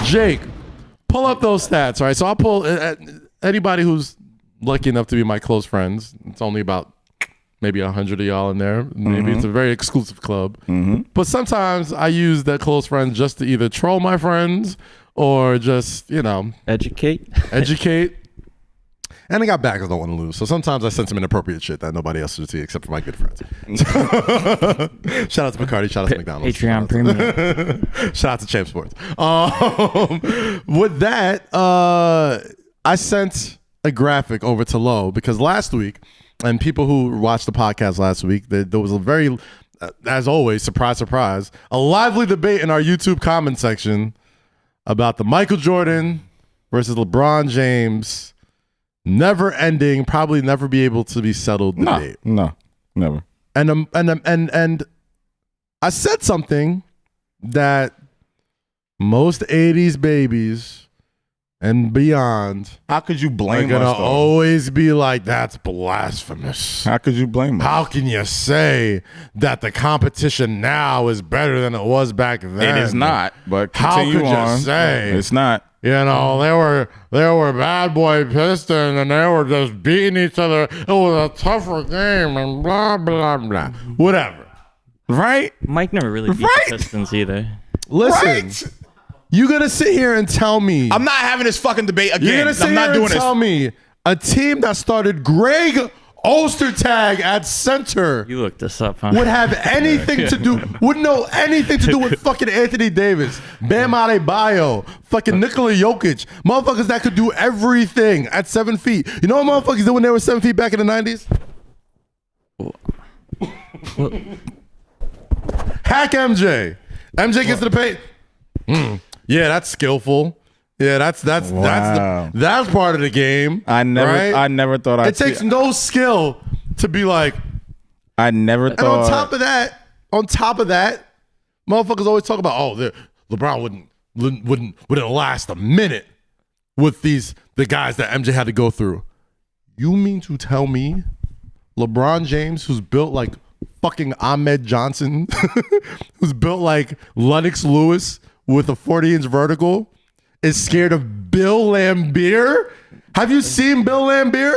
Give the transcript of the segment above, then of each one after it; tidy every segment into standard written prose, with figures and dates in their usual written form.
Jake, pull up those stats, all right? So I'll pull anybody who's lucky enough to be my close friends. It's only about maybe 100 of y'all in there. Maybe it's a very exclusive club. But sometimes I use that close friends just to either troll my friends or just, educate. And I got backers I don't want to lose. So sometimes I send some inappropriate shit that nobody else should see except for my good friends. Shout out to McCarty. Shout out to McDonald's. Patreon Premium. Shout out to Champ Sports. With that, I sent a graphic over to Lo because last week, and people who watched the podcast last week, there was a very, as always, surprise, a lively debate in our YouTube comment section about the Michael Jordan versus LeBron James never ending, probably never be able to be settled debate. No, never. And I said something that most 80s babies and beyond, how could you blame are gonna us, though? always be like, that's blasphemous. How could you blame us? How can you say that the competition now is better than it was back then? It is not, but how continue could on. you say It's not. They were bad boy Pistons and they were just beating each other. It was a tougher game and blah blah blah. Whatever. Right? Mike never really beat the Pistons either. Listen, Right? you gonna sit here and tell me I'm not having this fucking debate again. you're gonna sit I'm not here doing and this. tell me a team that started Greg Ostertag at center You looked this up, huh? would have anything to do, wouldn't know anything to do with fucking Anthony Davis, Bam Adebayo, fucking Nikola Jokic, motherfuckers that could do everything at 7 feet. You know what motherfuckers did when they were 7 feet back in the 90s? Hack MJ. MJ gets to the paint. Yeah, that's skillful. Yeah, that's part of the game. I never thought it takes no skill to be like. I never thought. And on top of that, motherfuckers always talk about LeBron wouldn't last a minute with the guys that MJ had to go through. You mean to tell me LeBron James, who's built like fucking Ahmed Johnson, who's built like Lennox Lewis with a 40-inch vertical, is scared of Bill Laimbeer? Have you seen Bill Laimbeer?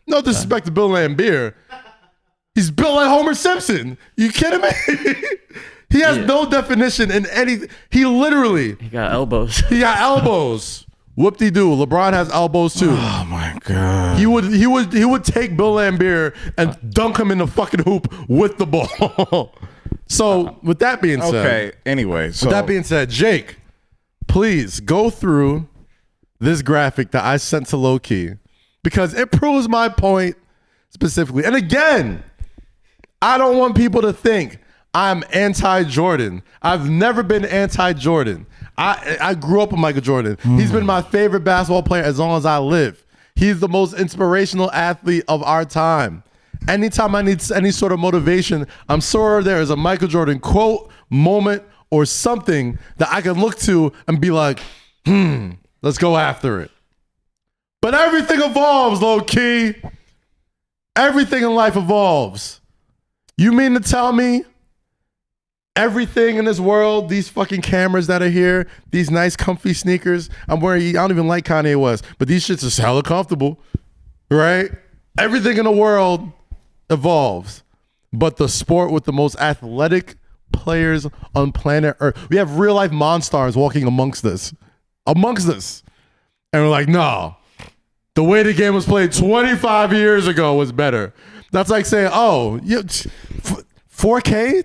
No disrespect to Bill Laimbeer. He's built like Homer Simpson. You kidding me? He has no definition in anything. He got elbows. Whoop-de-doo. LeBron has elbows too. Oh my god. He would take Bill Laimbeer and dunk him in the fucking hoop with the ball. So with that being said, okay. Anyway, so with that being said, Jake, please go through this graphic that I sent to Low Key because it proves my point specifically. And again, I don't want people to think I'm anti-Jordan. I've never been anti-Jordan. I grew up with Michael Jordan. He's been my favorite basketball player as long as I live. He's the most inspirational athlete of our time. Anytime I need any sort of motivation, I'm sure there is a Michael Jordan quote, moment, or something that I can look to and be like, let's go after it. But everything evolves, Low Key. Everything in life evolves. You mean to tell me everything in this world, these fucking cameras that are here, these nice comfy sneakers I'm wearing, I don't even like Kanye West, but these shits are hella comfortable, right? Everything in the world evolves, but the sport with the most athletic players on planet Earth, we have real life monsters walking amongst us, and we're like, no, the way the game was played 25 years ago was better. That's like saying, 4K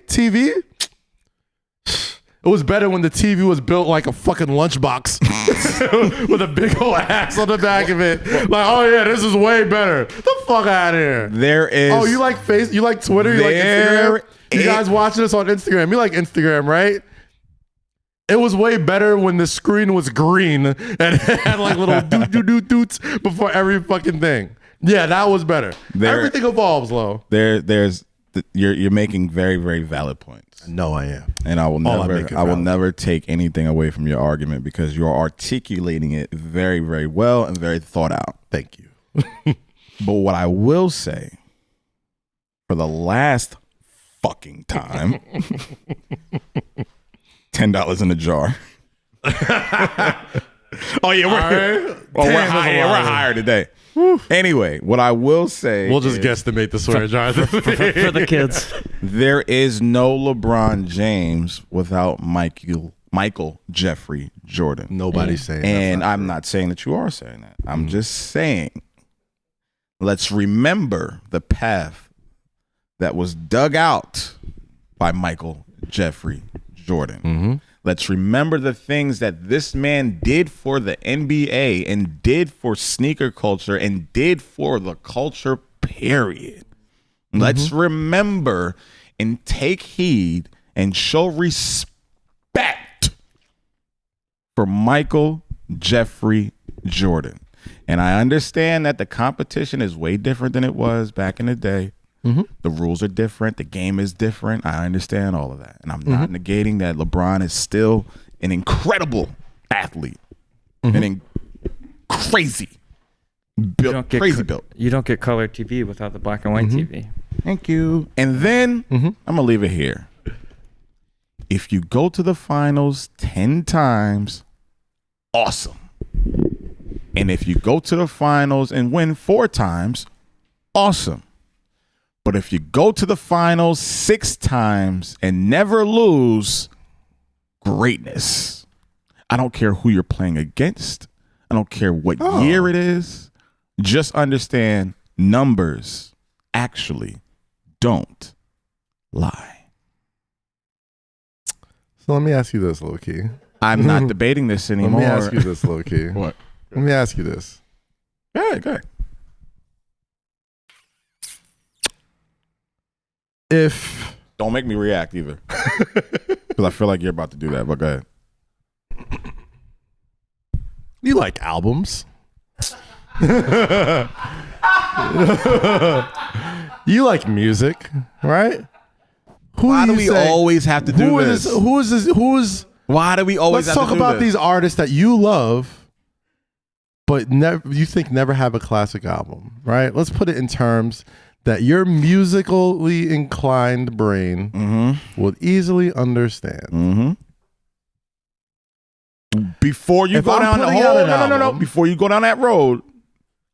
TV? It was better when the TV was built like a fucking lunchbox with a big old ass on the back of it. Like, oh yeah, this is way better. Get the fuck out of here. There is. Oh, you like you like Twitter? You like Instagram? You guys watching this on Instagram? You like Instagram, right? It was way better when the screen was green and it had like little doots before every fucking thing. Yeah, that was better. Everything evolves, Lo. You're making very, very valid points. No, I am. And I will never take anything away from your argument because you're articulating it very, very well and very thought out. Thank you. But what I will say, for the last fucking time, $10 in a jar. Oh yeah, we're higher today. Anyway, what I will say, We'll just guesstimate the swear jar. for the kids. there is no LeBron James without Michael Jeffrey Jordan. Nobody's saying that. And I'm not saying that you are saying that. I'm just saying, let's remember the path that was dug out by Michael Jeffrey Jordan. Mm-hmm. Let's remember the things that this man did for the NBA and did for sneaker culture and did for the culture, period. Mm-hmm. Let's remember and take heed and show respect for Michael Jeffrey Jordan. And I understand that the competition is way different than it was back in the day. Mm-hmm. The rules are different. The game is different. I understand all of that. And I'm not negating that LeBron is still an incredible athlete. And crazy built. You don't get color TV without the black and white TV. Thank you. And then I'm going to leave it here. If you go to the finals 10 times, awesome. And if you go to the finals and win 4 times, awesome. But if you go to the finals 6 times and never lose, greatness. I don't care who you're playing against. I don't care what year it is. Just understand numbers actually don't lie. So let me ask you this, low-key. I'm not debating this anymore. Let me ask you this, low-key. What? Let me ask you this. Go ahead. If Don't make me react either. Because I feel like you're about to do that, but go ahead. you like albums, you like music, right? Why do we always have to do this? Who is this? Why do we always Let's have talk to do about this? these artists that you love, but you think never have a classic album, right? Let's put it in terms that your musically inclined brain will easily understand. Before you go down the whole, no. Before you go down that road,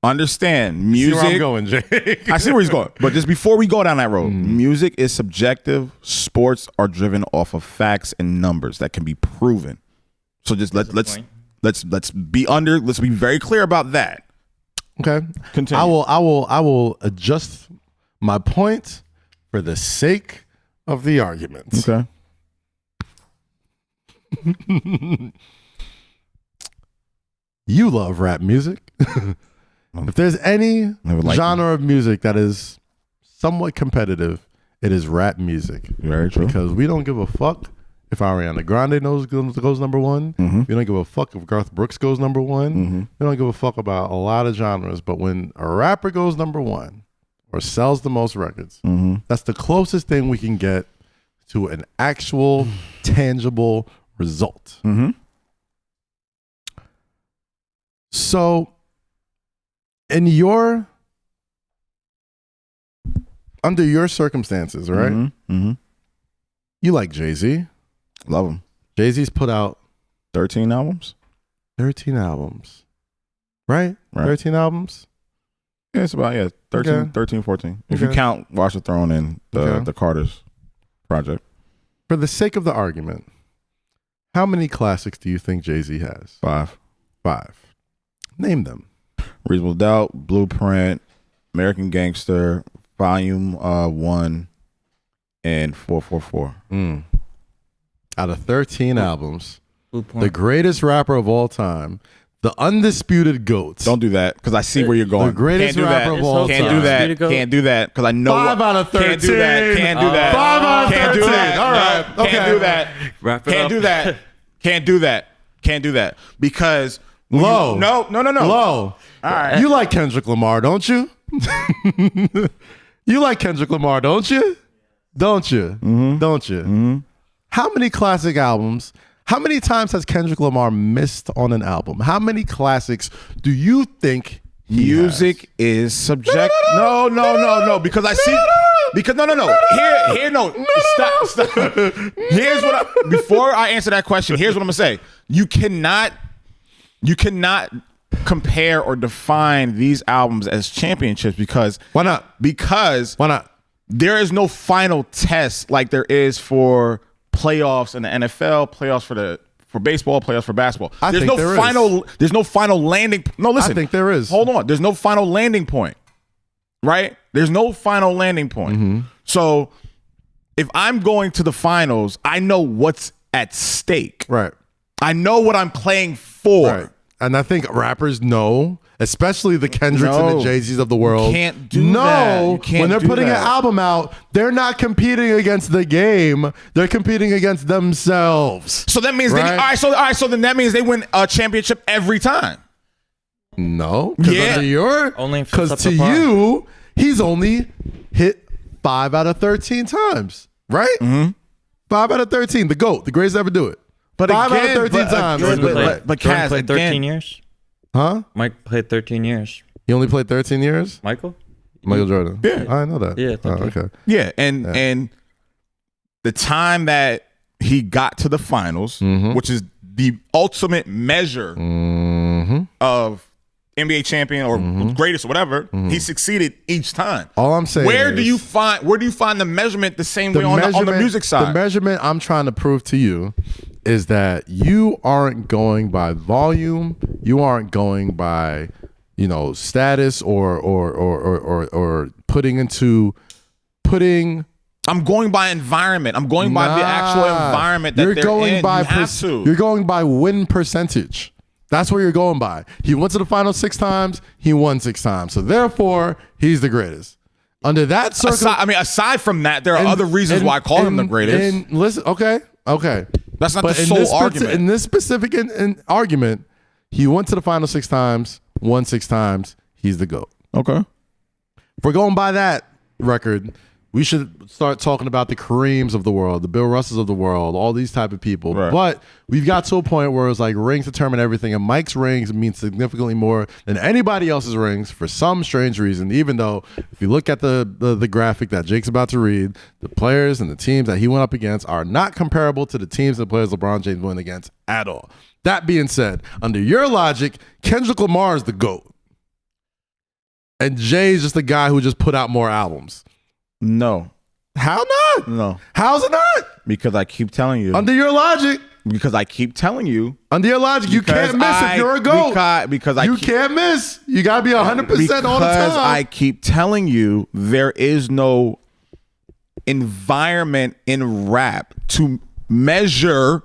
understand music. See where I'm going, Jay. I see where he's going, but just before we go down that road, music is subjective. Sports are driven off of facts and numbers that can be proven. So just let's be very clear about that. Okay. Continue. I will adjust my point for the sake of the argument. Okay. You love rap music. If there's any genre of music that is somewhat competitive, it is rap music. Very true. Because we don't give a fuck if Ariana Grande goes number one. We don't give a fuck if Garth Brooks goes number one. We don't give a fuck about a lot of genres. But when a rapper goes number one or sells the most records, that's the closest thing we can get to an actual tangible result. So under your circumstances, right? You like Jay-Z. Love him. Jay-Z's put out 13 albums. 13 albums. Right? 13 albums? Yeah, it's about 13, 14. If you count Watch the Throne and the Carter's project. For the sake of the argument, how many classics do you think Jay-Z has? 5. Name them. Reasonable Doubt, Blueprint, American Gangster, Volume 1, and 444. Out of 13 albums, Blueprint. the greatest rapper of all time, the undisputed GOAT. Don't do that, because I see where you're going. The greatest rapper of all time. Can't do that, because I know 5 out of 13. Can't do that. 5 out of 13. Can't do that. All right. No, Okay. Can't do that. Wrap it Can't up. do that. Can't do that. Because Low. No. Low. All right. You like Kendrick Lamar, don't you? You like Kendrick Lamar, don't you? Don't you? Don't you? How many classic albums? How many times has Kendrick Lamar missed on an album? How many classics do you think he Music has? is subject. No. Because I see. Because no. Here, no. Stop. Here's what before I answer that question, here's what I'm gonna say. You cannot compare or define these albums as championships because Why not? Because Why not? there is no final test like there is for playoffs in the NFL, playoffs for baseball, playoffs for basketball. There's no final landing. No, listen. I think there is. Hold on. There's no final landing point. Right? There's no final landing point. Mm-hmm. So if I'm going to the finals, I know what's at stake. Right. I know what I'm playing for. Right. And I think rappers know, especially the Kendricks and the Jay-Z's of the world. You can't do that. You can't when they're do putting that. an album out, they're not competing against the game. They're competing against themselves. So that means Right? all right. So then that means they win a championship every time. No. Yeah. Because to you, he's only hit 5 out of 13 times. Right? Mm-hmm. 5 out of 13. The GOAT. The greatest to ever do it. But 5 out again, of 13 times. But Jordan Kaz, played 13 years. Huh? Mike played 13 years. He only played 13 years? Michael? Michael Jordan. Yeah. I know that. Yeah, Okay. Yeah, and the time that he got to the finals, which is the ultimate measure of NBA champion or greatest or whatever, he succeeded each time. All I'm saying Where is, do you find the measurement the same way on the music side? The measurement I'm trying to prove to you is that you aren't going by volume, you aren't going by, status or putting I'm going by environment. I'm going by the actual environment that you're they're going in. by You have to. You're going by win percentage. That's what you're going by. He went to the final 6 times. He won 6 times. So therefore, he's the greatest. Under that circumstance, aside from that, there are other reasons why I call him the greatest. And listen, okay. That's not But the sole argument. In this specific argument, he went to the final 6 times, won 6 times. He's the GOAT. Okay. If we're going by that record, we should start talking about the Kareems of the world, the Bill Russells of the world, all these type of people. Right. But we've got to a point where it's like rings determine everything, and Mike's rings mean significantly more than anybody else's rings for some strange reason, even though if you look at the graphic that Jake's about to read, the players and the teams that he went up against are not comparable to the teams and players LeBron James went against at all. That being said, under your logic, Kendrick Lamar is the GOAT. And Jay's just the guy who just put out more albums. No. How not? No. How's it not? Because I keep telling you. Under your logic. Because I keep telling you. Under your logic, you can't miss if you're a GOAT. Because can't miss. You got to be 100% all the time. Because I keep telling you, there is no environment in rap to measure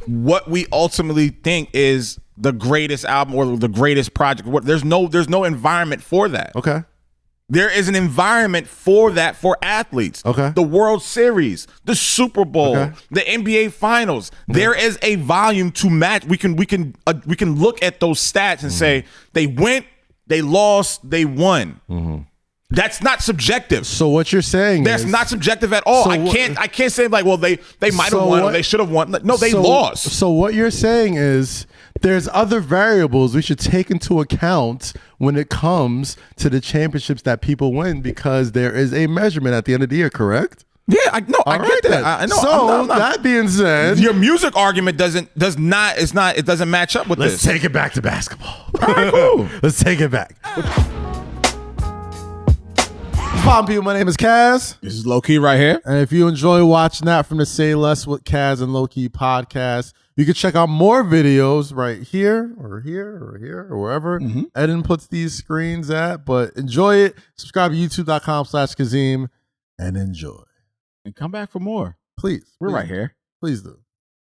what we ultimately think is the greatest album or the greatest project. There's no environment for that. Okay. There is an environment for that for athletes. Okay. The World Series, the Super Bowl, Okay. the NBA Finals. Okay. There is a volume to match. We can look at those stats and say they went, they lost, they won. That's not subjective. So what you're saying That's is not subjective at all. I can't say like, well, they might have won or they should have won. No, they lost. So what you're saying is there's other variables we should take into account when it comes to the championships that people win, because there is a measurement at the end of the year, correct? Yeah, I get that. I know. So that being said, your music argument doesn't match up with this. Let's take it back to basketball. All right, cool. Let's take it back. Pop people, my name is Kaz. This is Low Key right here. And if you enjoy watching that from the Say Less with Kaz and Low Key podcast, you can check out more videos right here or here or here or wherever Eddin puts these screens at. But enjoy it. Subscribe to youtube.com/Kazeem and enjoy. And come back for more. Please. We're right here. Please do.